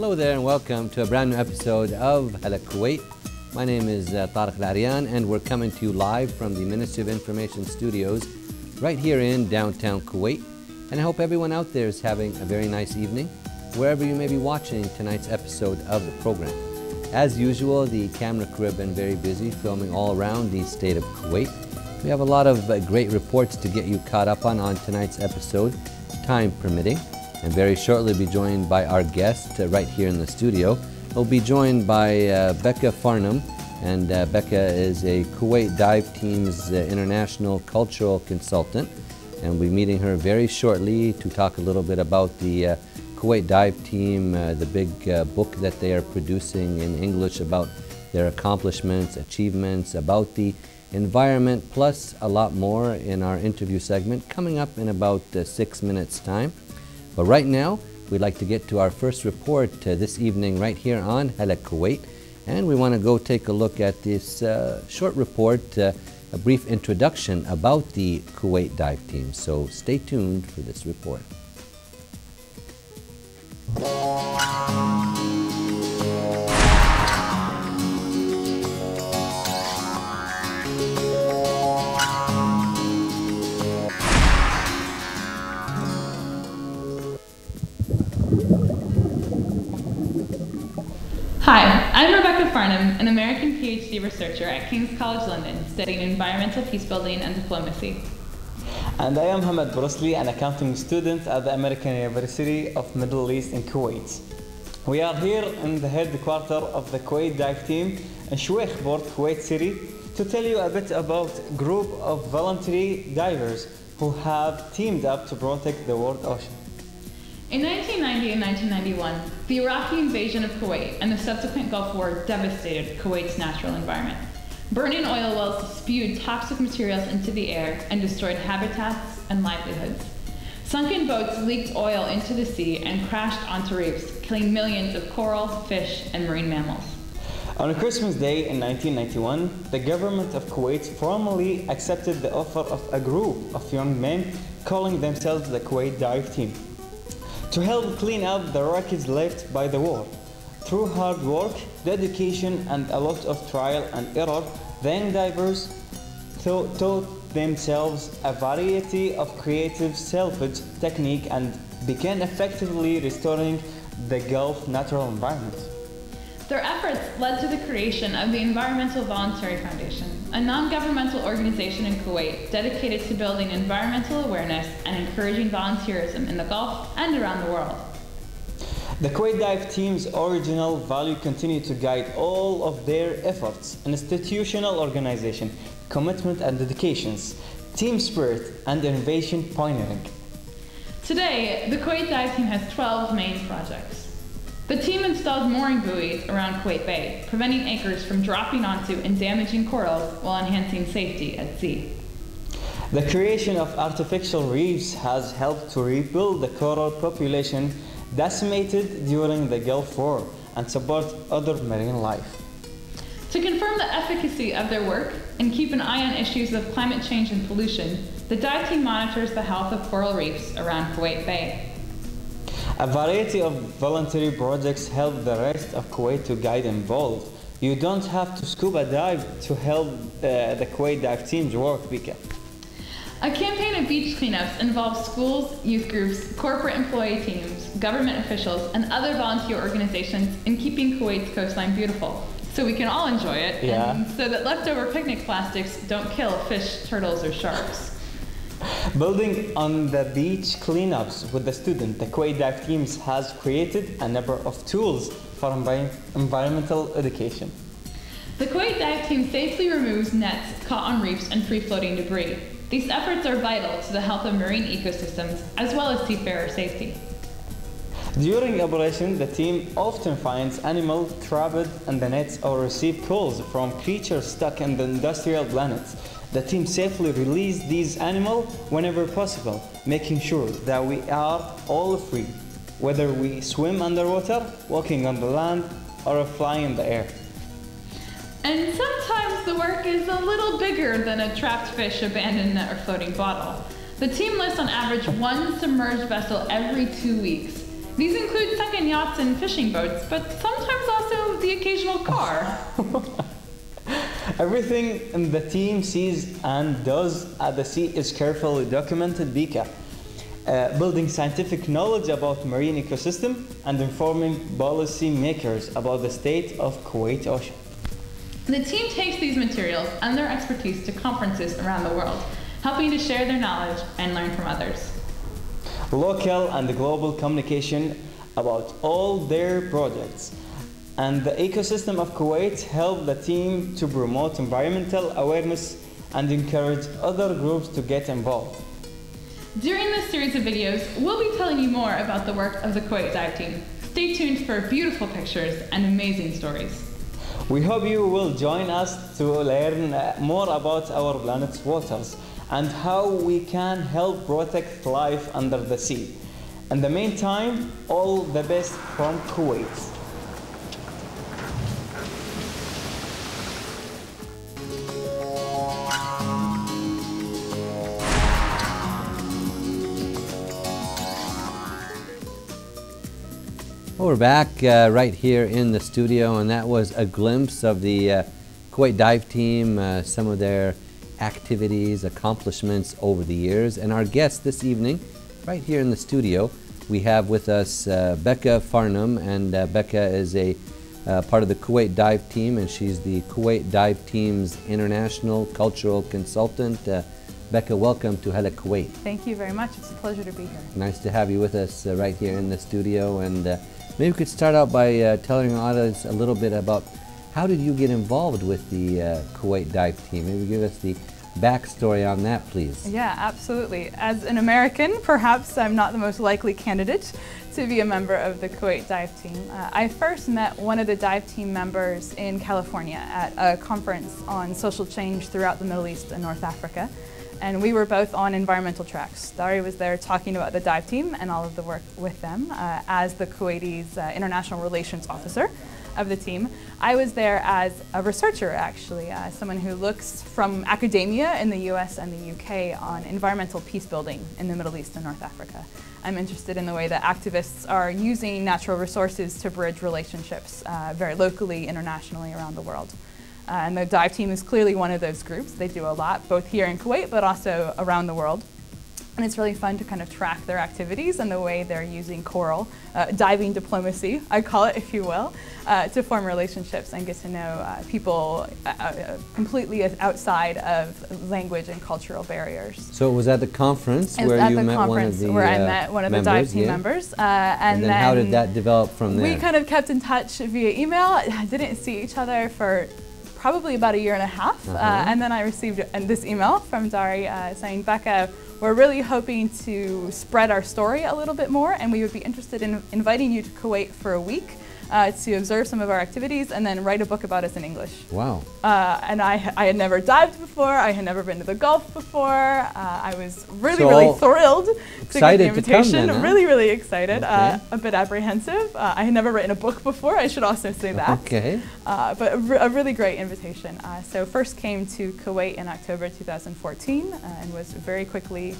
Hello there and welcome to a brand new episode of Hala Kuwait. My name is Tariq Al-Aryan and we're coming to you live from the Ministry of Information Studios right here in downtown Kuwait. And I hope everyone out there is having a very nice evening wherever you may be watching tonight's episode of the program. As usual, the camera crew have been very busy filming all around the state of Kuwait. We have a lot of great reports to get you caught up on tonight's episode, time permitting. And very shortly be joined by our guest right here in the studio. We'll be joined by Becca Farnum, and Becca is a Kuwait Dive Team's international cultural consultant. And we'll be meeting her very shortly to talk a little bit about the Kuwait Dive Team, the big book that they are producing in English about their accomplishments, achievements, about the environment, plus a lot more in our interview segment coming up in about 6 minutes' time. But right now, we'd like to get to our first report this evening right here on Hala Kuwait. And we want to go take a look at this short report, a brief introduction about the Kuwait Dive Team. So stay tuned for this report. Hi, I'm Rebecca Farnum, an American PhD researcher at King's College London, studying environmental peacebuilding and diplomacy. And I am Hamad Brusli, an accounting student at the American University of Middle East in Kuwait. We are here in the headquarters of the Kuwait Dive Team in Shueikh Port, Kuwait City, to tell you a bit about a group of voluntary divers who have teamed up to protect the world ocean. In 1990 and 1991, the Iraqi invasion of Kuwait and the subsequent Gulf War devastated Kuwait's natural environment. Burning oil wells spewed toxic materials into the air and destroyed habitats and livelihoods. Sunken boats leaked oil into the sea and crashed onto reefs, killing millions of coral, fish, and marine mammals. On Christmas Day in 1991, the government of Kuwait formally accepted the offer of a group of young men calling themselves the Kuwait Dive Team to help clean up the wreckage left by the war. Through hard work, dedication, and a lot of trial and error, the young divers taught themselves a variety of creative salvage technique and began effectively restoring the Gulf natural environment. Their efforts led to the creation of the Environmental Voluntary Foundation, a non-governmental organization in Kuwait dedicated to building environmental awareness and encouraging volunteerism in the Gulf and around the world. The Kuwait Dive Team's original value continue to guide all of their efforts: institutional organization, commitment and dedications, team spirit, and innovation pioneering. Today, the Kuwait Dive Team has 12 main projects. The team installs mooring buoys around Kuwait Bay, preventing anchors from dropping onto and damaging corals while enhancing safety at sea. The creation of artificial reefs has helped to rebuild the coral population decimated during the Gulf War and support other marine life. To confirm the efficacy of their work and keep an eye on issues of climate change and pollution, the dive team monitors the health of coral reefs around Kuwait Bay. A variety of voluntary projects help the rest of Kuwait to get involved. You don't have to scuba dive to help the Kuwait Dive Team's work, Becca. A campaign of beach cleanups involves schools, youth groups, corporate employee teams, government officials, and other volunteer organizations in keeping Kuwait's coastline beautiful, so we can all enjoy it, and so that leftover picnic plastics don't kill fish, turtles, or sharks. Building on the beach cleanups with the student, the Kuwait Dive Teams has created a number of tools for environmental education. The Kuwait Dive Team safely removes nets caught on reefs and free-floating debris. These efforts are vital to the health of marine ecosystems as well as seafarer safety. During operation, the team often finds animals trapped in the nets or receive calls from creatures stuck in the industrial planets. The team safely releases these animals whenever possible, making sure that we are all free, whether we swim underwater, walking on the land, or flying in the air. And sometimes the work is a little bigger than a trapped fish, abandoned net, or floating bottle. The team lists on average one submerged vessel every 2 weeks. These include sunken yachts and fishing boats, but sometimes also the occasional car. Everything the team sees and does at the sea is carefully documented, Becca, building scientific knowledge about marine ecosystem and informing policy makers about the state of Kuwait Ocean. The team takes these materials and their expertise to conferences around the world, helping to share their knowledge and learn from others. Local and global communication about all their projects and the ecosystem of Kuwait help the team to promote environmental awareness and encourage other groups to get involved. During this series of videos, we'll be telling you more about the work of the Kuwait Dive Team. Stay tuned for beautiful pictures and amazing stories. We hope you will join us to learn more about our planet's waters and how we can help protect life under the sea. In the meantime, all the best from Kuwait. Well, we're back right here in the studio, and that was a glimpse of the Kuwait Dive Team, some of their activities, accomplishments over the years. And our guest this evening, right here in the studio, we have with us Becca Farnum, and Becca is a part of the Kuwait Dive Team, and she's the Kuwait Dive Team's international cultural consultant. Becca, welcome to Hala Kuwait. Thank you very much. It's a pleasure to be here. Nice to have you with us right here in the studio. And maybe we could start out by telling our audience a little bit about how did you get involved with the Kuwait Dive Team? Maybe give us the backstory on that, please. Yeah, absolutely. As an American, perhaps I'm not the most likely candidate to be a member of the Kuwait Dive Team. I first met one of the dive team members in California at a conference on social change throughout the Middle East and North Africa. And we were both on environmental tracks. Dari was there talking about the dive team and all of the work with them as the Kuwaiti's international relations officer of the team. I was there as a researcher, actually, someone who looks from academia in the US and the UK on environmental peace building in the Middle East and North Africa. I'm interested in the way that activists are using natural resources to bridge relationships very locally, internationally around the world. And the dive team is clearly one of those groups. They do a lot, both here in Kuwait, but also around the world. And it's really fun to kind of track their activities and the way they're using coral, diving diplomacy, I call it, if you will, to form relationships and get to know people completely outside of language and cultural barriers. So it was at the conference where you met one of the where I met one of the dive team members. And then how did that develop from there? We kind of kept in touch via email. Didn't see each other for probably about a year and a half. And then I received this email from Dari saying, Becca, we're really hoping to spread our story a little bit more, and we would be interested in inviting you to Kuwait for a week to observe some of our activities and then write a book about us in English. Wow. And I had never dived before, I had never been to the Gulf before. I was really thrilled to get the invitation. To come then, huh? Really excited, okay. A bit apprehensive. I had never written a book before, I should also say that. Okay. But a really great invitation. So first came to Kuwait in October 2014 and was very quickly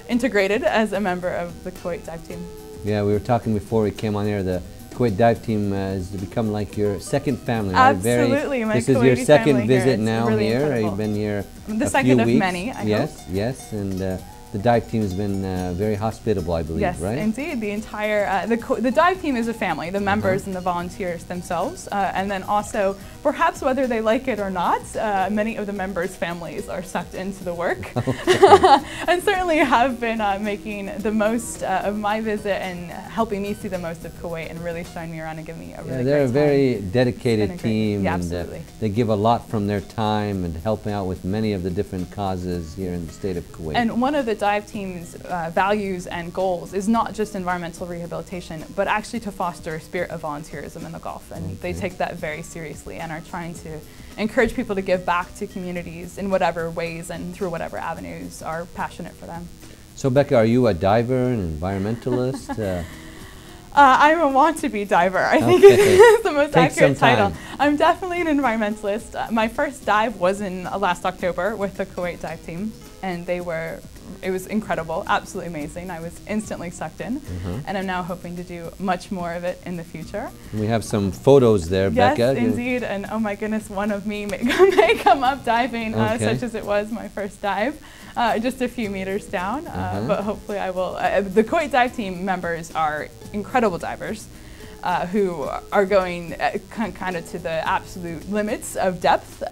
integrated as a member of the Kuwait Dive Team. Yeah, we were talking before we came on air. The Kuwait Dive Team has become like your second family. Right? Absolutely, this is your second visit now here. You've been here the a second few of weeks. many, I hope. Yes, and the dive team has been very hospitable, I believe, yes, right? Yes, indeed. The entire the dive team is a family. The members and the volunteers themselves, and then also, perhaps whether they like it or not, many of the members' families are sucked into the work, and certainly have been making the most of my visit and helping me see the most of Kuwait and really showing me around and giving me a really great time. They're a very dedicated team, yeah, and absolutely. They give a lot from their time and helping out with many of the different causes here in the state of Kuwait. And one of the dive team's values and goals is not just environmental rehabilitation, but actually to foster a spirit of volunteerism in the Gulf. And they take that very seriously and are trying to encourage people to give back to communities in whatever ways and through whatever avenues are passionate for them. So Becca, are you a diver, an environmentalist? I'm a want-to-be diver, I think is the most accurate title. Time. I'm definitely an environmentalist. My first dive was in last October with the Kuwait Dive Team, and they were it was incredible, absolutely amazing. I was instantly sucked in, and I'm now hoping to do much more of it in the future. We have some photos there, Yes, Becca. indeed, and oh my goodness, one of me may come up diving, such as it was my first dive, just a few meters down, but hopefully I will. The Kuwait Dive Team members are incredible divers. Who are going kind of to the absolute limits of depth,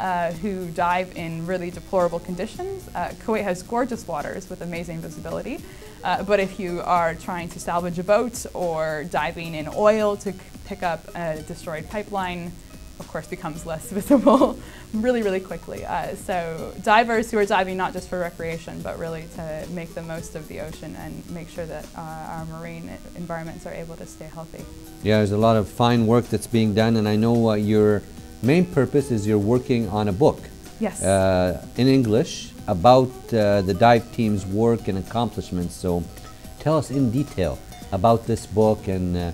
who dive in really deplorable conditions. Kuwait has gorgeous waters with amazing visibility, but if you are trying to salvage a boat or diving in oil to pick up a destroyed pipeline, of course becomes less visible really, really quickly. So divers who are diving not just for recreation, but really to make the most of the ocean and make sure that our marine environments are able to stay healthy. Yeah, there's a lot of fine work that's being done, and I know your main purpose is you're working on a book. Yes. In English about the dive team's work and accomplishments. So tell us in detail about this book and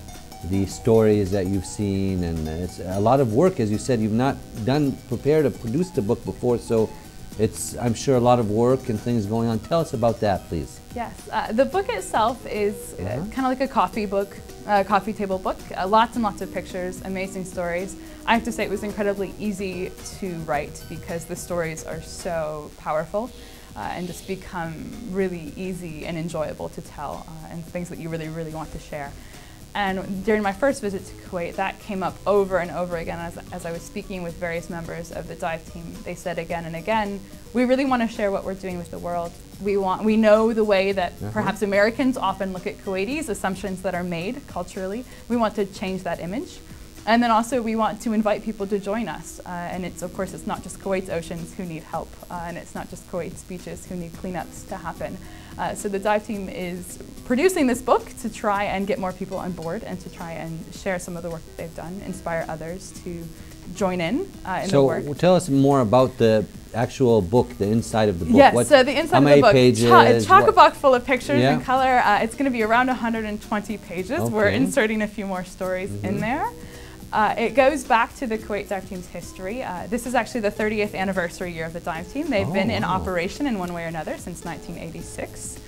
the stories that you've seen, and it's a lot of work. As you said, you've not prepared or produced a book before, so it's, I'm sure, a lot of work and things going on. Tell us about that, please. Yes, the book itself is kind of like a coffee book, coffee table book. Lots and lots of pictures, amazing stories. I have to say it was incredibly easy to write because the stories are so powerful and just become really easy and enjoyable to tell, and things that you really, really want to share. And during my first visit to Kuwait, that came up over and over again as I was speaking with various members of the dive team. They said again and again, we really want to share what we're doing with the world. We know the way that perhaps Americans often look at Kuwaitis, assumptions that are made culturally. We want to change that image. And then also we want to invite people to join us. And it's, of course, it's not just Kuwait's oceans who need help, and it's not just Kuwait's beaches who need cleanups to happen. So the dive team is producing this book to try and get more people on board and to try and share some of the work that they've done, inspire others to join in the work. So tell us more about the actual book, the inside of the book. Yes, so the inside of the book, it's chock-a-block full of pictures and color. It's going to be around 120 pages. Okay. We're inserting a few more stories in there. It goes back to the Kuwait Dive Team's history. This is actually the 30th anniversary year of the dive team. They've been in operation in one way or another since 1986.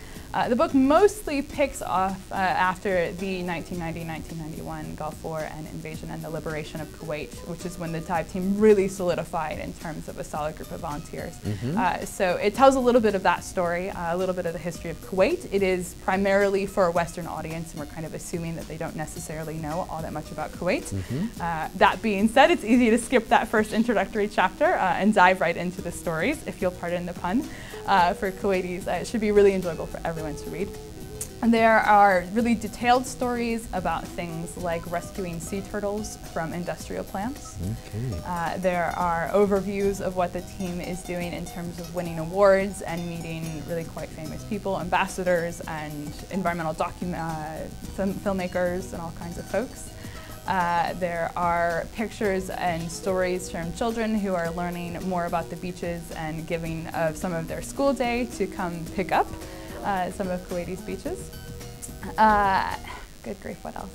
The book mostly picks off after the 1990-1991 Gulf War and invasion and the liberation of Kuwait, which is when the dive team really solidified in terms of a solid group of volunteers. So it tells a little bit of that story, a little bit of the history of Kuwait. It is primarily for a Western audience, and we're kind of assuming that they don't necessarily know all that much about Kuwait. That being said, it's easy to skip that first introductory chapter and dive right into the stories, if you'll pardon the pun. For Kuwaitis, it should be really enjoyable for everyone to read. And there are really detailed stories about things like rescuing sea turtles from industrial plants. There are overviews of what the team is doing in terms of winning awards and meeting really quite famous people, ambassadors and environmental filmmakers and all kinds of folks. There are pictures and stories from children who are learning more about the beaches and giving of some of their school day to come pick up some of Kuwaiti's beaches. Good grief, what else?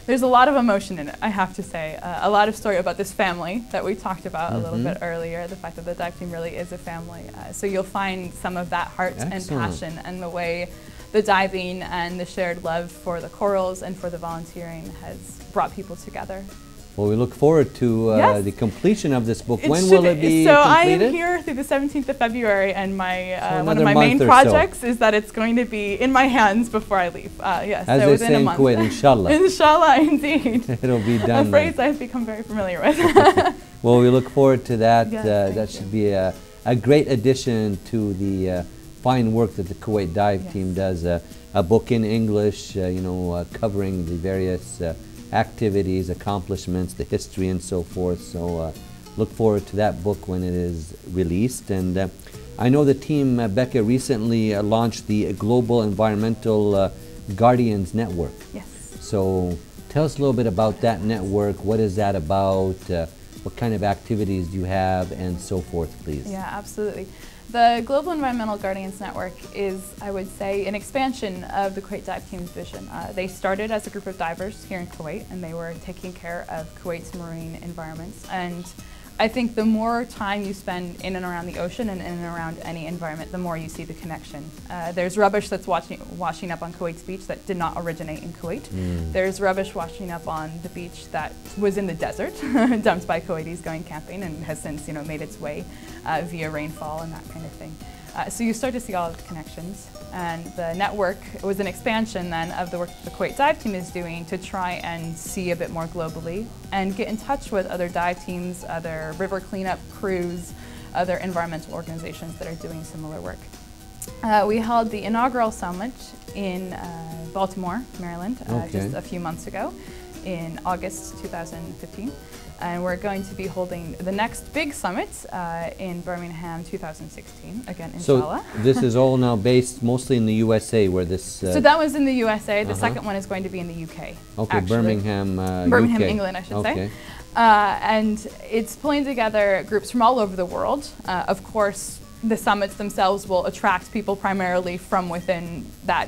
There's a lot of emotion in it, I have to say. A lot of story about this family that we talked about a little bit earlier, the fact that the dive team really is a family. So you'll find some of that heart and passion and the way the diving and the shared love for the corals and for the volunteering has brought people together. Well, we look forward to the completion of this book. When will it be completed? I am here through the 17th of February, and my one of my main projects is that it's going to be in my hands before I leave. Yes, as so they within say a in month. Kuwait, inshallah. Inshallah, indeed. It'll be done. A phrase I've become very familiar with. Well, we look forward to that. Yes, that should be a great addition to the fine work that the Kuwait Dive Team does. A book in English, covering the various activities, accomplishments, the history, and so forth. So look forward to that book when it is released. And I know the team, Becca, recently launched the Global Environmental Guardians Network. Yes. So tell us a little bit about that network. What is that about? What kind of activities do you have, and so forth, please? Yeah, absolutely. The Global Environmental Guardians Network is, I would say, an expansion of the Kuwait Dive Team's vision. They started as a group of divers here in Kuwait, and they were taking care of Kuwait's marine environments. And I think the more time you spend in and around the ocean and in and around any environment, the more you see the connection. There's rubbish that's washing up on Kuwait's beach that did not originate in Kuwait. There's rubbish washing up on the beach that was in the desert, dumped by Kuwaitis going camping, and has since made its way via rainfall and that kind of thing. So you start to see all of the connections, and the network was an expansion then of the work the Kuwait Dive Team is doing to try and see a bit more globally and get in touch with other dive teams, other river cleanup crews, other environmental organizations that are doing similar work. We held the inaugural summit in Baltimore, Maryland, just a few months ago in August 2015. And we're going to be holding the next big summit in Birmingham 2016, again, inshallah. So this is all now based mostly in the USA, where this... so that was in the USA. The second one is going to be in the UK. Okay, actually. Birmingham, Birmingham, UK. England, I should say. And it's pulling together groups from all over the world. Of course, the summits themselves will attract people primarily from within that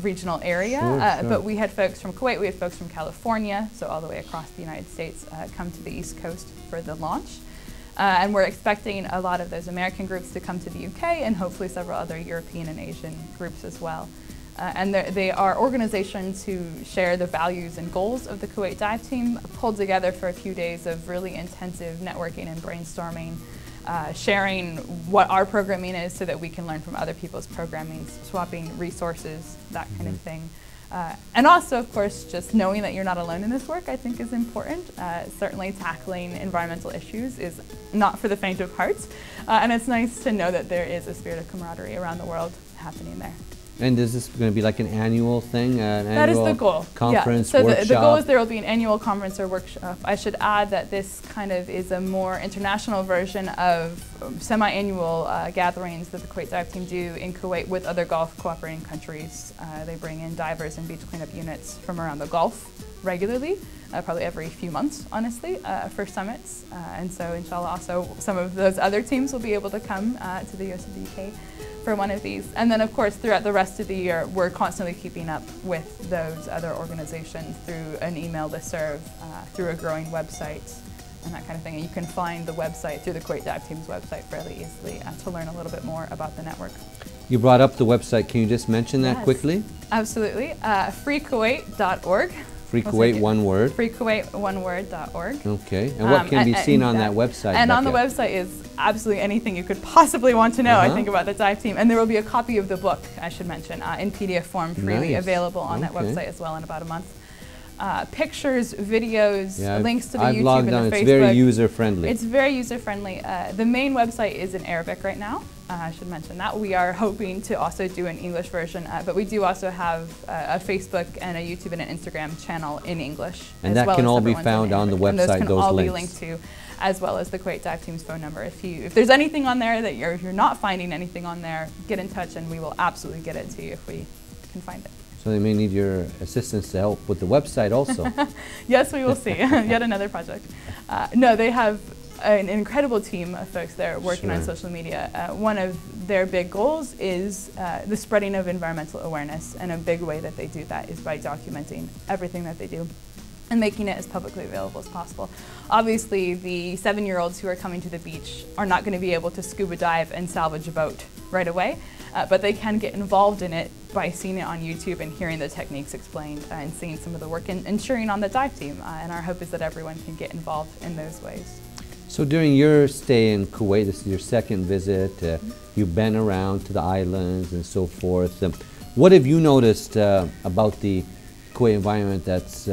regional area. Sure. But we had folks from Kuwait, we had folks from California, so all the way across the United States, come to the East Coast for the launch. And we're expecting a lot of those American groups to come to the UK, and hopefully several other European and Asian groups as well. And they are organizations who share the values and goals of the Kuwait Dive Team, pulled together for a few days of really intensive networking and brainstorming, sharing what our programming is so that we can learn from other people's programming, swapping resources, that kind of thing. And also, of course, just knowing that you're not alone in this work, I think, is important. Certainly tackling environmental issues is not for the faint of heart. And it's nice to know that there is a spirit of camaraderie around the world happening there. And is this going to be like an annual thing? That is the goal. Conference, yeah. So workshop? the goal is there will be an annual conference or workshop. I should add that this kind of is a more international version of semi-annual gatherings that the Kuwait Dive Team do in Kuwait with other Gulf cooperating countries. They bring in divers and beach cleanup units from around the Gulf regularly, probably every few months, honestly, for summits. And so, inshallah, also some of those other teams will be able to come to the US and the UK for one of these. And then, of course, throughout the rest of the year, we're constantly keeping up with those other organizations through an email listserv, through a growing website, and that kind of thing. And you can find the website through the Kuwait Dive Team's website fairly easily to learn a little bit more about the network. You brought up the website. Can you just mention that quickly? Absolutely. freekuwait.org. Free Kuwait, one word. freekuwait.org. Okay. And what can be seen on that website? And Becca? on the website is absolutely anything you could possibly want to know, I think, about the dive team. And there will be a copy of the book, I should mention, in PDF form, freely available on that website as well in about a month. Pictures, videos, links to the YouTube and the Facebook. It's very user-friendly. It's very user-friendly. The main website is in Arabic right now. I should mention that. We are hoping to also do an English version, but we do also have a Facebook and a YouTube and an Instagram channel in English. And that can all be found on the website, and those can all links. be linked to, as well as the Kuwait Dive Team's phone number. If there's anything on there that if you're not finding anything on there, get in touch and we will absolutely get it to you if we can find it. So they may need your assistance to help with the website also. Yes, we will see. Yet another project. No, they have an incredible team of folks there working on social media. One of their big goals is the spreading of environmental awareness, and a big way that they do that is by documenting everything that they do and making it as publicly available as possible. Obviously, the 7-year-olds who are coming to the beach are not going to be able to scuba dive and salvage a boat right away, but they can get involved in it by seeing it on YouTube and hearing the techniques explained and seeing some of the work and cheering on the dive team. And our hope is that everyone can get involved in those ways. So during your stay in Kuwait, this is your second visit, you've been around to the islands and so forth. What have you noticed about the Kuwait environment that's,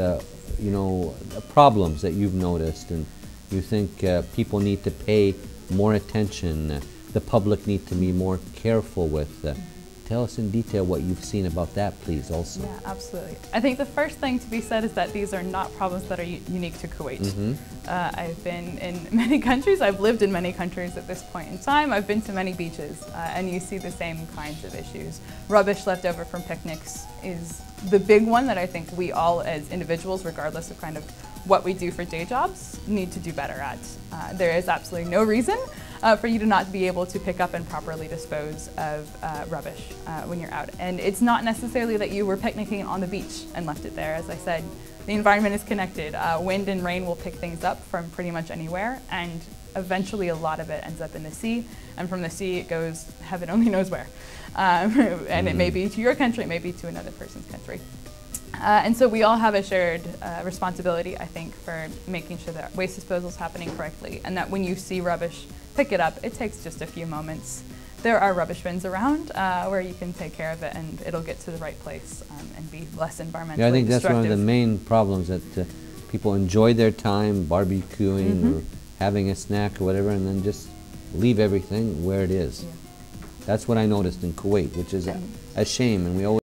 problems that you've noticed and you think people need to pay more attention, the public need to be more careful with? Tell us in detail what you've seen about that, please, also. Yeah, absolutely. I think the first thing to be said is that these are not problems that are unique to Kuwait. I've been in many countries, I've lived in many countries at this point in time, I've been to many beaches, and you see the same kinds of issues. Rubbish left over from picnics is the big one that I think we all as individuals, regardless of kind of what we do for day jobs, need to do better at. There is absolutely no reason for you to not be able to pick up and properly dispose of rubbish when you're out. And it's not necessarily that you were picnicking on the beach and left it there. As I said, the environment is connected. Wind and rain will pick things up from pretty much anywhere, and eventually a lot of it ends up in the sea, and from the sea it goes heaven only knows where. And it may be to your country, it may be to another person's country. And so we all have a shared responsibility, I think, for making sure that waste disposal is happening correctly, and that when you see rubbish, pick it up. It takes just a few moments. There are rubbish bins around where you can take care of it, and it'll get to the right place and be less environmentally Yeah, I think that's destructive. one of the main problems, that people enjoy their time barbecuing or having a snack or whatever, and then just leave everything where it is. Yeah. That's what I noticed in Kuwait, which is a shame, and we always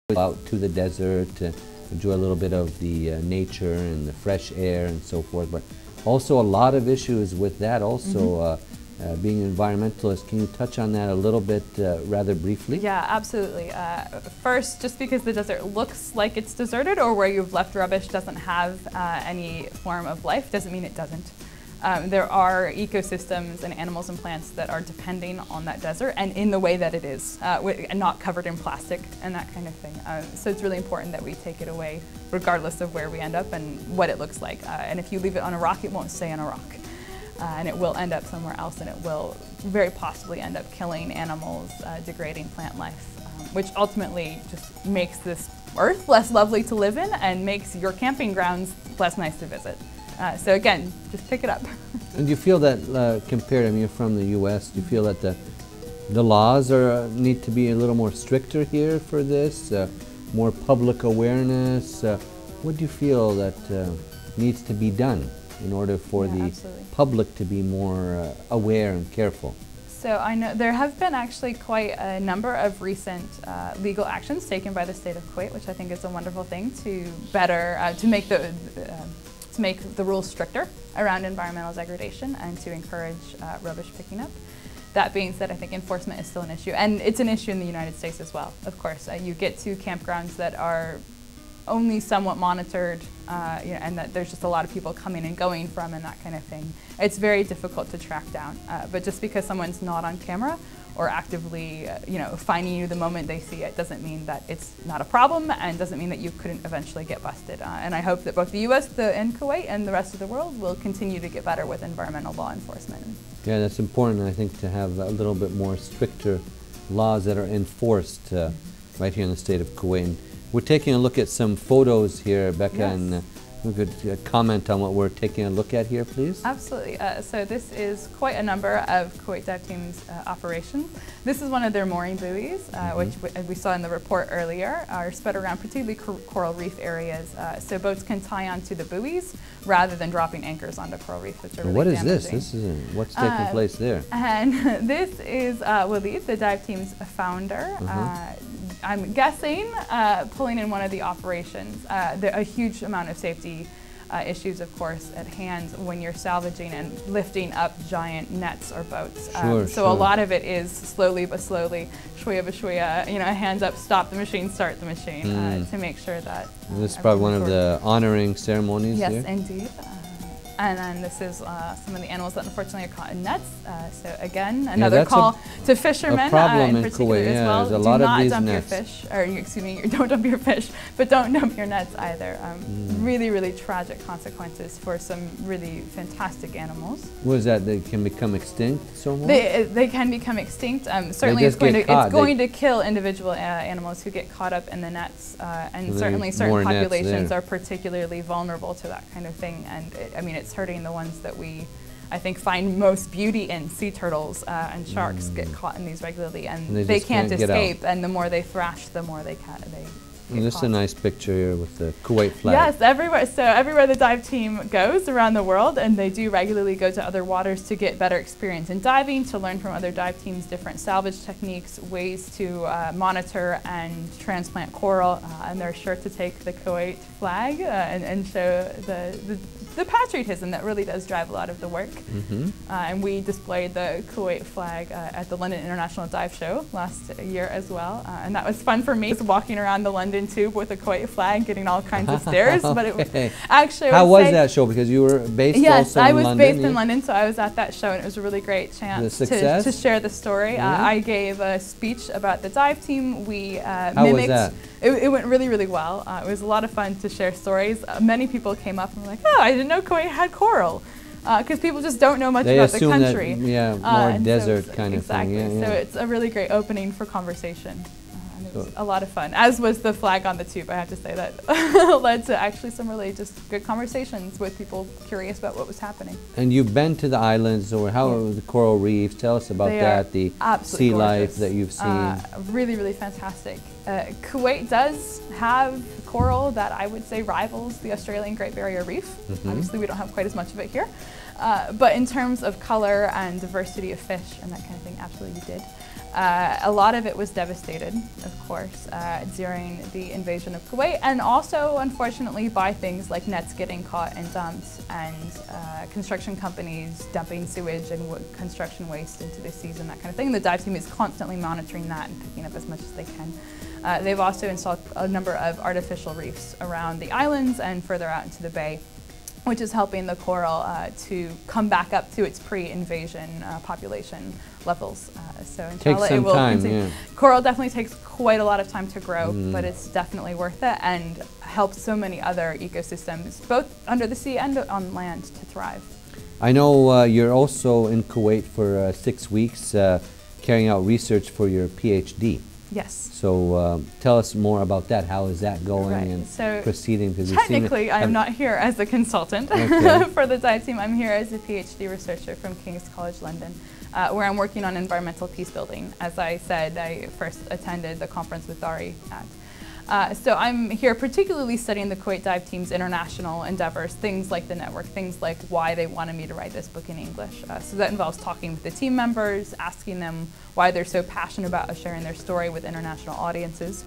go out to the desert to enjoy a little bit of the nature and the fresh air and so forth, but also a lot of issues with that also. Being an environmentalist, can you touch on that a little bit rather briefly? Yeah, absolutely. First, just because the desert looks like it's deserted or where you've left rubbish doesn't have any form of life doesn't mean it doesn't. There are ecosystems and animals and plants that are depending on that desert and in the way that it is, and not covered in plastic and that kind of thing. So it's really important that we take it away regardless of where we end up and what it looks like. And if you leave it on a rock, it won't stay on a rock. And it will end up somewhere else, and it will very possibly end up killing animals, degrading plant life, which ultimately just makes this earth less lovely to live in and makes your camping grounds less nice to visit. So again, just pick it up. And do you feel that, compared, I mean, you're from the U.S., do you feel that the laws need to be a little more stricter here for this, more public awareness? What do you feel that needs to be done in order for the public to be more aware and careful? So I know there have been actually quite a number of recent legal actions taken by the state of Kuwait, which I think is a wonderful thing to better to make the rules stricter around environmental degradation and to encourage rubbish picking up. That being said, I think enforcement is still an issue, and it's an issue in the United States as well. Of course, you get to campgrounds that are only somewhat monitored, and that there's just a lot of people coming and going from and that kind of thing. It's very difficult to track down, but just because someone's not on camera or actively finding you the moment they see it doesn't mean that it's not a problem, and doesn't mean that you couldn't eventually get busted. And I hope that both the US and Kuwait and the rest of the world will continue to get better with environmental law enforcement. Yeah, that's important, I think, to have a little bit more stricter laws that are enforced right here in the state of Kuwait. We're taking a look at some photos here, Becca, and we could comment on what we're taking a look at here, please. Absolutely. So this is quite a number of Kuwait Dive Team's operations. This is one of their mooring buoys, which we saw in the report earlier, are spread around particularly coral reef areas, so boats can tie onto the buoys rather than dropping anchors onto coral reef, which are really What is damaging. this? This is what's taking place there? And this is Walid, the dive team's founder. I'm guessing pulling in one of the operations. There are a huge amount of safety issues, of course, at hand when you're salvaging and lifting up giant nets or boats. So a lot of it is slowly but slowly, shwiya b'shwiya, hands up, stop the machine, start the machine, to make sure that. This is probably one of the honoring ceremonies here? Yes, indeed. And then this is some of the animals that unfortunately are caught in nets. So again, another call to fishermen in particular Kuwait, as well. There's a lot of these Do not dump nets. your fish, or excuse me, don't dump your fish, but don't dump your nets either. Really, really tragic consequences for some really fantastic animals. What is that? They can become extinct somewhat? They can become extinct. Certainly, it's going to kill individual animals who get caught up in the nets, and certainly certain populations are particularly vulnerable to that kind of thing. And it's hurting the ones that we, I think, find most beauty in. Sea turtles and sharks get caught in these regularly, and they can't escape. And the more they thrash, the more they get this is a nice picture here with the Kuwait flag. Yes, everywhere. So everywhere the dive team goes around the world, and they do regularly go to other waters to get better experience in diving, to learn from other dive teams different salvage techniques, ways to monitor and transplant coral, and they're sure to take the Kuwait flag and show the the patriotism that really does drive a lot of the work. And we displayed the Kuwait flag at the London International Dive Show last year as well. And that was fun for me, walking around the London tube with a Kuwait flag, getting all kinds of stares. But it was actually, how was that show? Because you were based also in London. Yes, I was based in London, so I was at that show, and it was a really great chance to share the story. I gave a speech about the dive team. We how was that? It went really, really well. It was a lot of fun to share stories. Many people came up and were like, "Oh, I didn't know Kuwait had coral," because people just don't know much about the country. That, more desert kind of thing. Exactly. So it's a really great opening for conversation. It was a lot of fun, as was the flag on the tube. I have to say that led to actually some really just good conversations with people curious about what was happening. And you've been to the islands, or how are the coral reefs? Tell us about that, the sea life that you've seen. Really, really fantastic. Kuwait does have coral that I would say rivals the Australian Great Barrier Reef. Obviously, we don't have quite as much of it here. But in terms of color and diversity of fish and that kind of thing, absolutely did. A lot of it was devastated, of course, during the invasion of Kuwait, and also, unfortunately, by things like nets getting caught and dumped, and construction companies dumping sewage and construction waste into the seas and that kind of thing. The dive team is constantly monitoring that and picking up as much as they can. They've also installed a number of artificial reefs around the islands and further out into the bay, which is helping the coral to come back up to its pre-invasion population levels. So in Hala, it will continue. Coral definitely takes quite a lot of time to grow, but it's definitely worth it and helps so many other ecosystems, both under the sea and on land, to thrive. I know you're also in Kuwait for 6 weeks carrying out research for your PhD. Yes. So tell us more about that. How is that going and proceeding? Technically, I'm not here as a consultant for the dive team. I'm here as a PhD researcher from King's College London, where I'm working on environmental peace building. As I said, I first attended the conference with Dari at. So I'm here particularly studying the Kuwait Dive Team's international endeavors, things like the network, things like why they wanted me to write this book in English. So that involves talking with the team members, asking them why they're so passionate about sharing their story with international audiences,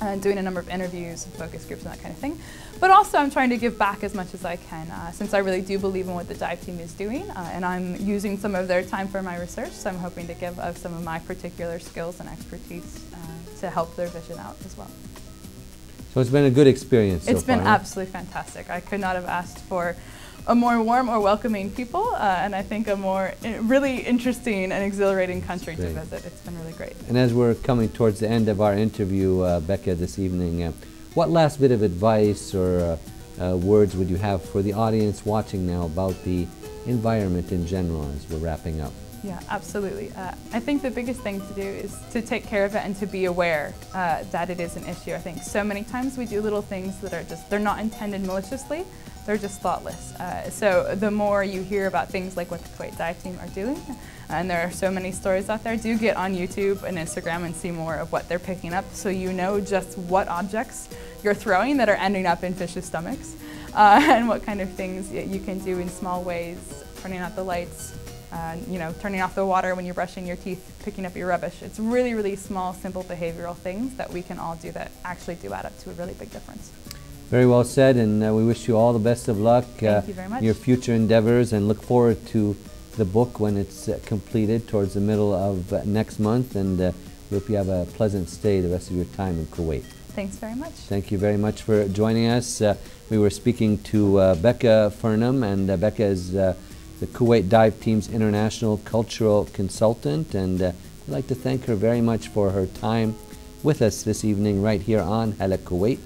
and doing a number of interviews and focus groups and that kind of thing. But also I'm trying to give back as much as I can, since I really do believe in what the dive team is doing, and I'm using some of their time for my research, so I'm hoping to give of some of my particular skills and expertise to help their vision out as well. So it's been a good experience so far. It's been absolutely fantastic. I could not have asked for a more warm or welcoming people, and I think a more really interesting and exhilarating country to visit. It's been really great. And as we're coming towards the end of our interview, Becca, this evening, what last bit of advice or words would you have for the audience watching now about the environment in general as we're wrapping up? Yeah, absolutely. I think the biggest thing to do is to take care of it and to be aware that it is an issue. I think so many times we do little things that are just, they're not intended maliciously, they're just thoughtless. So the more you hear about things like what the Kuwait Dive Team are doing, and there are so many stories out there, do get on YouTube and Instagram and see more of what they're picking up, so you know just what objects you're throwing that are ending up in fish's stomachs, and what kind of things you can do in small ways, turning out the lights, you know, turning off the water when you're brushing your teeth, picking up your rubbish. It's really, really small, simple behavioral things that we can all do that actually do add up to a really big difference. Very well said, and we wish you all the best of luck. Thank you very much. Your future endeavors, and look forward to the book when it's completed towards the middle of next month, and we hope you have a pleasant stay the rest of your time in Kuwait. Thanks very much. Thank you very much for joining us. We were speaking to Becca Farnum, and Becca is the Kuwait Dive Team's International Cultural Consultant, and I'd like to thank her very much for her time with us this evening right here on Hala Kuwait.